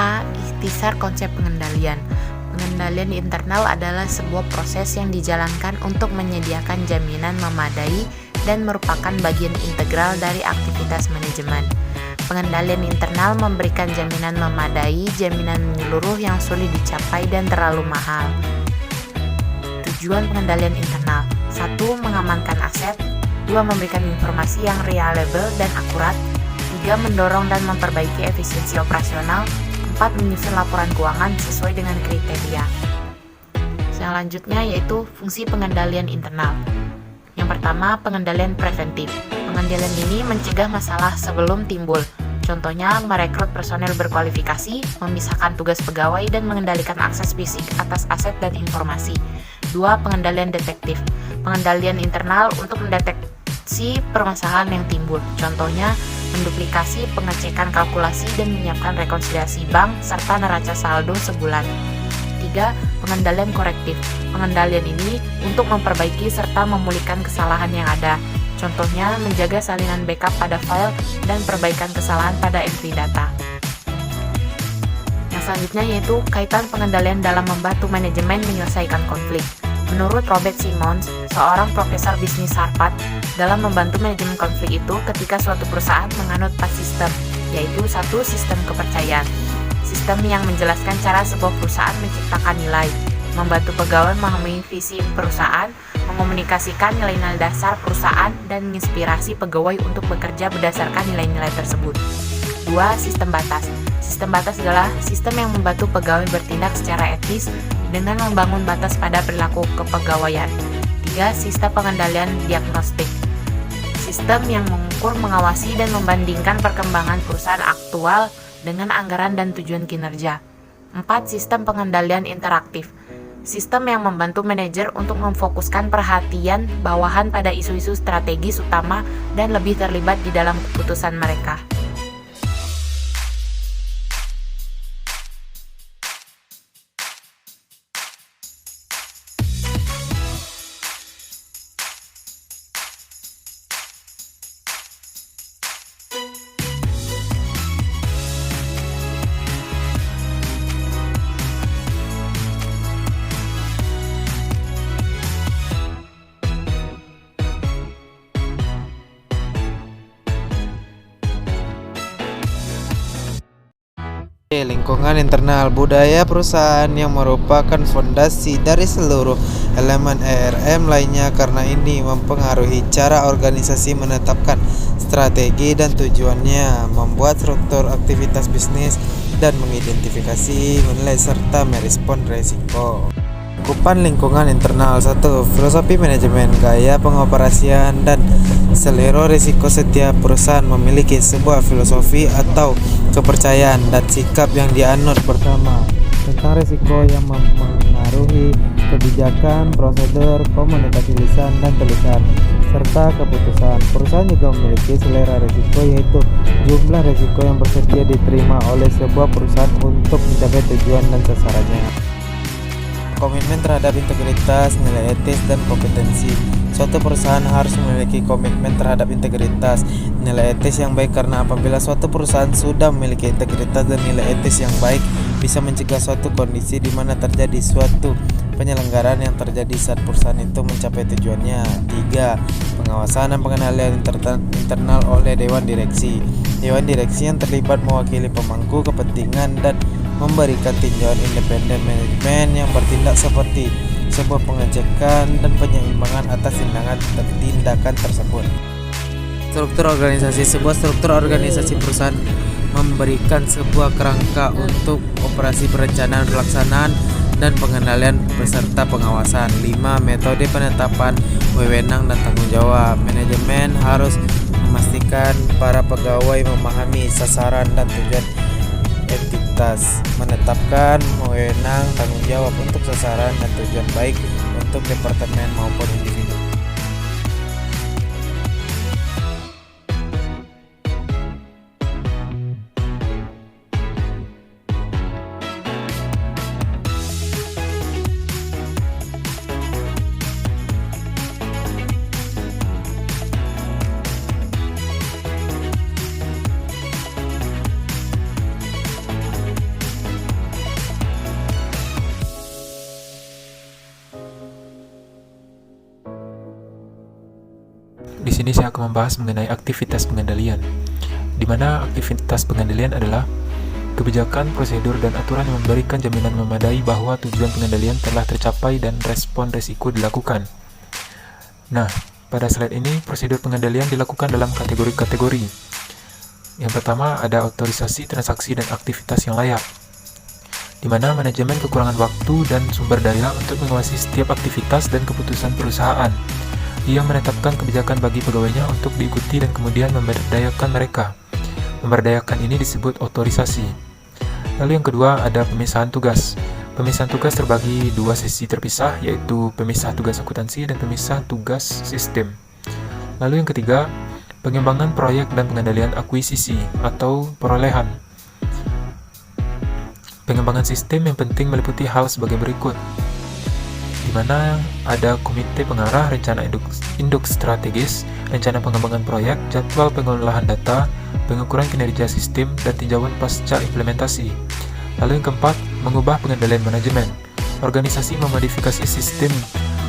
A. Ikhtisar konsep pengendalian. Pengendalian internal adalah sebuah proses yang dijalankan untuk menyediakan jaminan memadai dan merupakan bagian integral dari aktivitas manajemen. Pengendalian internal memberikan jaminan memadai, jaminan menyeluruh yang sulit dicapai dan terlalu mahal. Tujuan pengendalian internal: 1. Mengamankan aset. 2. Memberikan informasi yang reliable dan akurat. 3. Mendorong dan memperbaiki efisiensi operasional. 4. Menyusun laporan keuangan sesuai dengan kriteria. Selanjutnya yaitu fungsi pengendalian internal. Yang pertama, pengendalian preventif. Pengendalian ini mencegah masalah sebelum timbul. Contohnya, merekrut personel berkualifikasi, memisahkan tugas pegawai, dan mengendalikan akses fisik atas aset dan informasi. 2. Pengendalian detektif. Pengendalian internal untuk mendeteksi permasalahan yang timbul. Contohnya, menduplikasi pengecekan kalkulasi dan menyiapkan rekonsiliasi bank serta neraca saldo sebulan. 3. Pengendalian korektif. Pengendalian ini untuk memperbaiki serta memulihkan kesalahan yang ada. Contohnya, menjaga salinan backup pada file dan perbaikan kesalahan pada entry data. Yang selanjutnya yaitu kaitan pengendalian dalam membantu manajemen menyelesaikan konflik. Menurut Robert Simmons, seorang profesor bisnis Harvard, dalam membantu manajemen konflik itu ketika suatu perusahaan menganut 4 sistem, yaitu 1. Sistem kepercayaan. Sistem yang menjelaskan cara sebuah perusahaan menciptakan nilai, membantu pegawai memahami visi perusahaan, mengomunikasikan nilai-nilai dasar perusahaan, dan menginspirasi pegawai untuk bekerja berdasarkan nilai-nilai tersebut. 2. Sistem batas. Sistem batas adalah sistem yang membantu pegawai bertindak secara etis dengan membangun batas pada perilaku kepegawaian. 3. Sistem pengendalian diagnostik. Sistem yang mengukur, mengawasi, dan membandingkan perkembangan perusahaan aktual dengan anggaran dan tujuan kinerja. 4. Sistem pengendalian interaktif. Sistem yang membantu manajer untuk memfokuskan perhatian bawahan pada isu-isu strategis utama dan lebih terlibat di dalam keputusan mereka. Lingkungan internal budaya perusahaan yang merupakan fondasi dari seluruh elemen ERM lainnya, karena ini mempengaruhi cara organisasi menetapkan strategi dan tujuannya, membuat struktur aktivitas bisnis, dan mengidentifikasi, menilai, serta merespon risiko. Cakupan lingkungan internal. 1. Filosofi manajemen, gaya pengoperasian, dan selera risiko. Setiap perusahaan memiliki sebuah filosofi atau kepercayaan dan sikap yang dianut bersama tentang risiko yang mempengaruhi kebijakan, prosedur, komunikasi lisan dan tulisan, serta keputusan. Perusahaan juga memiliki selera risiko, yaitu jumlah risiko yang bersedia diterima oleh sebuah perusahaan untuk mencapai tujuan dan sasarannya. Komitmen terhadap integritas, nilai etis, dan kompetensi. Suatu perusahaan harus memiliki komitmen terhadap integritas, nilai etis yang baik, karena apabila suatu perusahaan sudah memiliki integritas dan nilai etis yang baik, bisa mencegah suatu kondisi di mana terjadi suatu penyelenggaraan yang terjadi saat perusahaan itu mencapai tujuannya. 3. Pengawasan dan pengendalian internal oleh Dewan Direksi. Dewan Direksi yang terlibat mewakili pemangku kepentingan dan memberikan tinjauan independen manajemen yang bertindak seperti sebuah pengecekan dan penyeimbangan atas tindakan tersebut. Struktur organisasi. Sebuah struktur organisasi perusahaan memberikan sebuah kerangka untuk operasi perencanaan, pelaksanaan, dan pengendalian beserta pengawasan. 5. Metode penetapan wewenang dan tanggung jawab. Manajemen harus memastikan para pegawai memahami sasaran dan tujuan entitas, menetapkan wewenang tanggung jawab untuk sasaran dan tujuan baik untuk departemen maupun individu. di sini saya akan membahas mengenai aktivitas pengendalian, di mana aktivitas pengendalian adalah kebijakan, prosedur, dan aturan yang memberikan jaminan memadai bahwa tujuan pengendalian telah tercapai dan respon risiko dilakukan. Nah, pada slide ini, prosedur pengendalian dilakukan dalam kategori-kategori. Yang pertama ada otorisasi transaksi dan aktivitas yang layak, di mana manajemen kekurangan waktu dan sumber daya untuk mengawasi setiap aktivitas dan keputusan perusahaan. Ia menetapkan kebijakan bagi pegawainya untuk diikuti dan kemudian memberdayakan mereka. Memberdayakan ini disebut otorisasi. Lalu yang kedua ada pemisahan tugas. Pemisahan tugas terbagi dua sesi terpisah, yaitu pemisah tugas akuntansi dan pemisah tugas sistem. Lalu yang ketiga, pengembangan proyek dan pengendalian akuisisi atau perolehan. Pengembangan sistem yang penting meliputi hal sebagai berikut, di mana ada komite pengarah, rencana induk strategis, rencana pengembangan proyek, jadwal pengolahan data, pengukuran kinerja sistem, dan tinjauan pasca implementasi. Lalu yang keempat, mengubah pengendalian manajemen. Organisasi memodifikasi sistem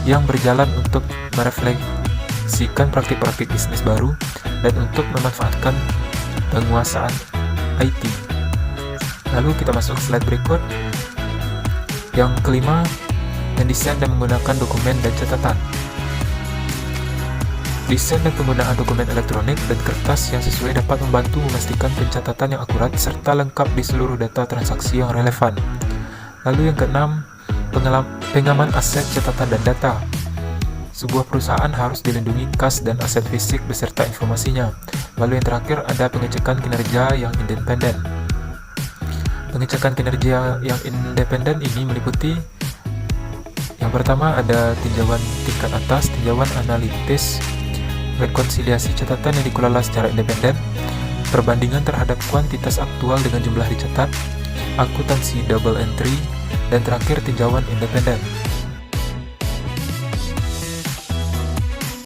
yang berjalan untuk merefleksikan praktik-praktik bisnis baru dan untuk memanfaatkan penguasaan IT. Lalu kita masuk slide berikut. Yang kelima, mendesain dan menggunakan dokumen dan catatan. Desain dan penggunaan dokumen elektronik dan kertas yang sesuai dapat membantu memastikan pencatatan yang akurat serta lengkap di seluruh data transaksi yang relevan. Lalu yang keenam, pengaman aset catatan dan data. Sebuah perusahaan harus dilindungi kas dan aset fisik beserta informasinya. Lalu yang terakhir ada pengecekan kinerja yang independen. Pengecekan kinerja yang independen ini meliputi yang pertama ada tinjauan tingkat atas, tinjauan analitis, rekonsiliasi catatan yang dikelola secara independen, perbandingan terhadap kuantitas aktual dengan jumlah dicatat, akuntansi double entry, dan terakhir tinjauan independen.